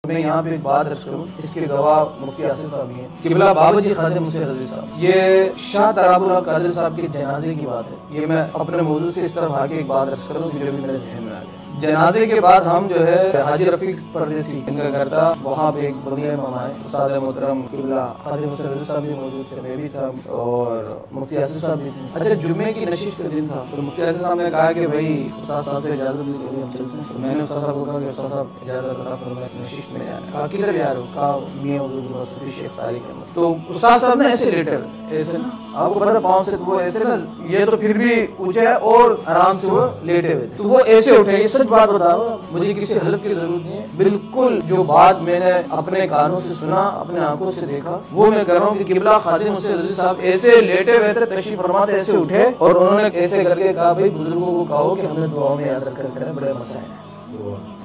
मैं यहाँ पे एक बात अर्ज करूँ, इसके गवाह मुफ्ती आसिफ साहब हैं, किबला बाबाजी खादिम मुंशी रज़वी साहब। ये शाह तराबुल हक कादिर साहब के जनाजे की बात है। ये मैं अपने मौजूद से इस तरफ आके एक बात अर्ज करूँ जो भी मेरे जहन में आ गया। जनाजे के बाद हम जो है हाजी रफीक परदेसी इनका घर था, वहाँ पे एक बंगले में आए। उस्ताद मोहतरम किबला खादिम मुंशी रज़वी साहब भी मौजूद थे, मैं भी था और मुफ्ती आसिफ साहब भी थे। अच्छा, जुम्मे की नशिश का दिन था, तो मुफ्ती आसिफ साहब ने कहा कि भाई उस्ताद साहब से इजाजत ली, हम चलते हैं। तो मैंने उस्ताद साहब को कहा कि उस्ताद साहब इजाजत अता फरमाएं, नशिश में जाना। कहा किधर जा रहे हो? कहा मियां हुजूर की मसरूफी शेख तारिक अहमद। तो उस्ताद साहब ने ऐसे लेटे ऐसे ना, आपको पता पाँव से वो ऐसे ना, ये तो फिर भी ऊंचा है और आराम से वो लेटे हुए थे, तो वो ऐसे उठे। ये सच बात बता रहा हूँ, मुझे किसी हल्फ की जरूरत नहीं है, बिल्कुल जो बात मैंने अपने कानों से सुना, अपने आंखों से देखा, वो मैं कर रहा हूँ कि किबला खादिम मुंशी रज़वी साहब ऐसे लेटे हुए थे, तशरीफ फरमाते ऐसे उठे और उन्होंने ऐसे करके कहा भाई बुजुर्गों को कहो कि हमें दुआओं में याद रखकर बड़े मसाइल हैं।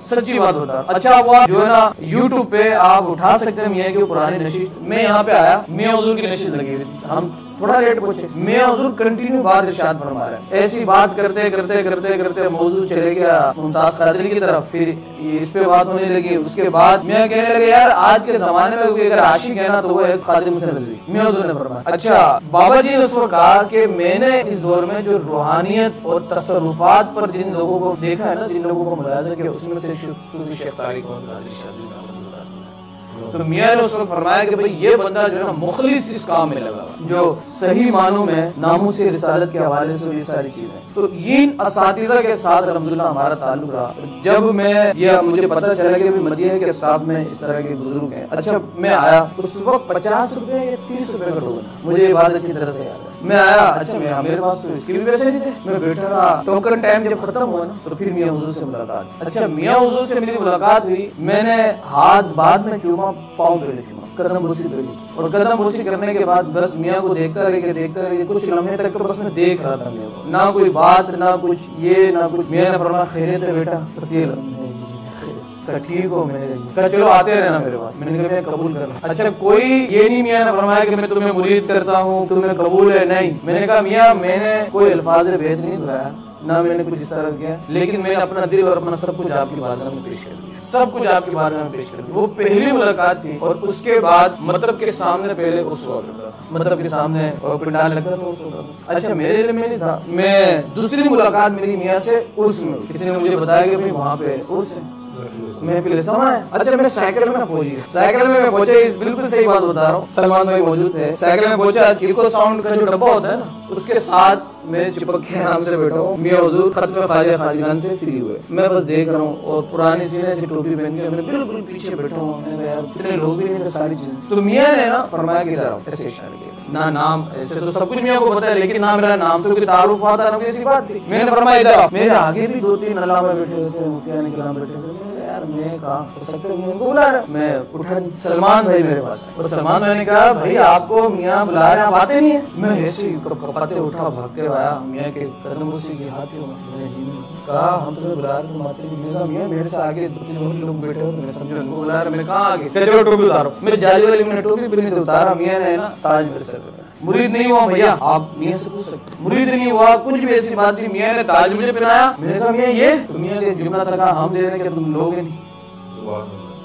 सच्ची बात बता। अच्छा, वो जो है ना यूट्यूब पे आप उठा सकते हैं मियां की पुरानी नशीद। मैं यहाँ पे आया, मियां हुजूर की नशीद लगी हुई थी, हम थोड़ा लेट पहुंचे, मियां हुजूर कंटिन्यू बात इरशाद फरमा रहे हैं। ऐसी बात करते करते करते करते मौजू चले गया मुमताज कादरी की तरफ, फिर इस पे बात होने लगी। उसके बाद मियां कहने लगे यार आज के जमाने में कोई अगर आशिक है ना तो वो है खादिम मुंशी रज़वी। मियां हुजूर ने फरमाया। अच्छा, बाबा जी ने उस वक्त कहा कि मैंने इस दौर में जो रूहानियत और तसर्रुफात पर जिन लोगों को देखा है ना, जिन लोगों को मुलाज़ा किया, उसमें से सूफी शेख तारिक अहमद। तो मियां ने उस वक्त फरमाया कि भाई ये बंदा जो है ना मुखलिस इस काम में लगा, जो सही मानों में नामूस से रिसालत के हवाले से ये सारी चीजें। तो इन असातिज़ा के साथ अल्हम्दुलिल्लाह हमारा ताल्लुक रहा। जब मैं ये मुझे पता चला कि मदीना के स्टाफ में इस तरह के बुजुर्ग हैं। अच्छा, मैं आया उस वक्त 50 रुपए या 30 रुपए का टोकन, मुझे ये बात अच्छी तरह से याद है। मैं आया, अच्छा मेरे पास तो इसके भी पैसे नहीं थे, मैं बैठा रहा। टोकन टाइम जब खत्म हुआ ना तो फिर मियां हुजूर से मुलाकात। अच्छा, मियां हुजूर से मेरी मुलाकात हुई, मैंने हाथ बाद में चूमा, पाँव पहले चूमा, कदम बुर्सी पहली, और कदम बुर्सी करने के बाद बस मियां को देखता रहे कुछ लम्हे तक, तो बस मैं देख रहा था मियां को, ना कोई बात ना कुछ ये ना कुछ। मियां ने फरमाया खैरियत है बेटा? बस ये ठीक हो, मैंने कहा चलो आते रहना मेरे पास। मैंने कहा मैं कबूल करना। अच्छा, कोई ये नहीं मियां ने फरमाया कि मैं तुम्हें मुरीद करता हूँ, तुम्हें कबूल है, नहीं। मैंने कहा मियां मैंने कोई अल्फाज भेद नहीं दोहराया, ना मैंने कुछ इस तरह किया, लेकिन मैंने अपना दिल और अपना सब कुछ आपकी बारगाह में पेश कर दिया, सब कुछ आपकी बारगाह में पेश कर दिया। वो पहली मुलाकात थी और उसके बाद मतलब के सामने पहले उर्स हुआ करता था, मतलब के सामने पंडाल लगता था उर्स होता था। अच्छा, मेरे लिए में नहीं था। मैं दूसरी मुलाकात मेरी मियां से उर्स में, किसी ने मुझे बताया कि भाई वहाँ पे उर्स है, मैं फिर समय। अच्छा, मैं साइकिल में पहुंच गया, साइकिल में मैं पहुंचे, बिल्कुल सही बात बता रहा हूँ, सलमान भाई मौजूद थे। साइकिल में पहुंचा, इको साउंड का जो डब्बा होता है ना, उसके साथ मैं चिपक के आराम से बैठा हूँ। मियां हुजूर खत्म ख्वाजा खाजिगान से फ्री हुए, मैं बस देख रहा हूँ और पुरानी सीने से टोपी पहन के मैं बिल्कुल पीछे बैठा हूँ। मैंने कहा यार इतने लोग भी नहीं थे, सारी चीजें। तो मियां ने ना फरमाया कि इधर आओ, ऐसे इशारा किया, ना नाम ऐसे तो सब कुछ मियां को पता है, लेकिन ना मेरा नाम से कोई तारुफ आता ना, ऐसी बात थी। मैंने फरमाया इधर आओ। मेरे आगे भी 2-3 अल्लाह में बैठे हुए थे, मुफ्तियान किराम बैठे हुए थे। यार मैं कहा बुला रहा, मैं उठा नहीं। सलमान भाई मेरे पास, और सलमान भाई ने कहा भाई आपको मियां बुला रहे हैं, आप आते नहीं है? मैं ऐसे ही कपाते उठा, भागते आया, मियां के कदम उसी के हाथ चूमा। कहा हम तुम्हें बुला रहे, तुम आते नहीं? मियां मेरे से आगे 2-3 लोग बैठे हो, मैं समझो उनको बुला रहा। मैंने कहा आगे, चलो टोपी उतारो। मैं जाली वाली मैंने टोपी भी नहीं उतारा। मियां ने ना ताज मेरे सर पे, मुरीद नहीं हुआ भैया, आप मियां से पूछ सकते, मुरीद नहीं हुआ, कुछ भी ऐसी बात नहीं। मियां ने ताज मुझे पहनाया। मैंने कहा मियां ये, तो मियां ने जुमला तक हम दे रहे हैं कि तुम लोगे नहीं।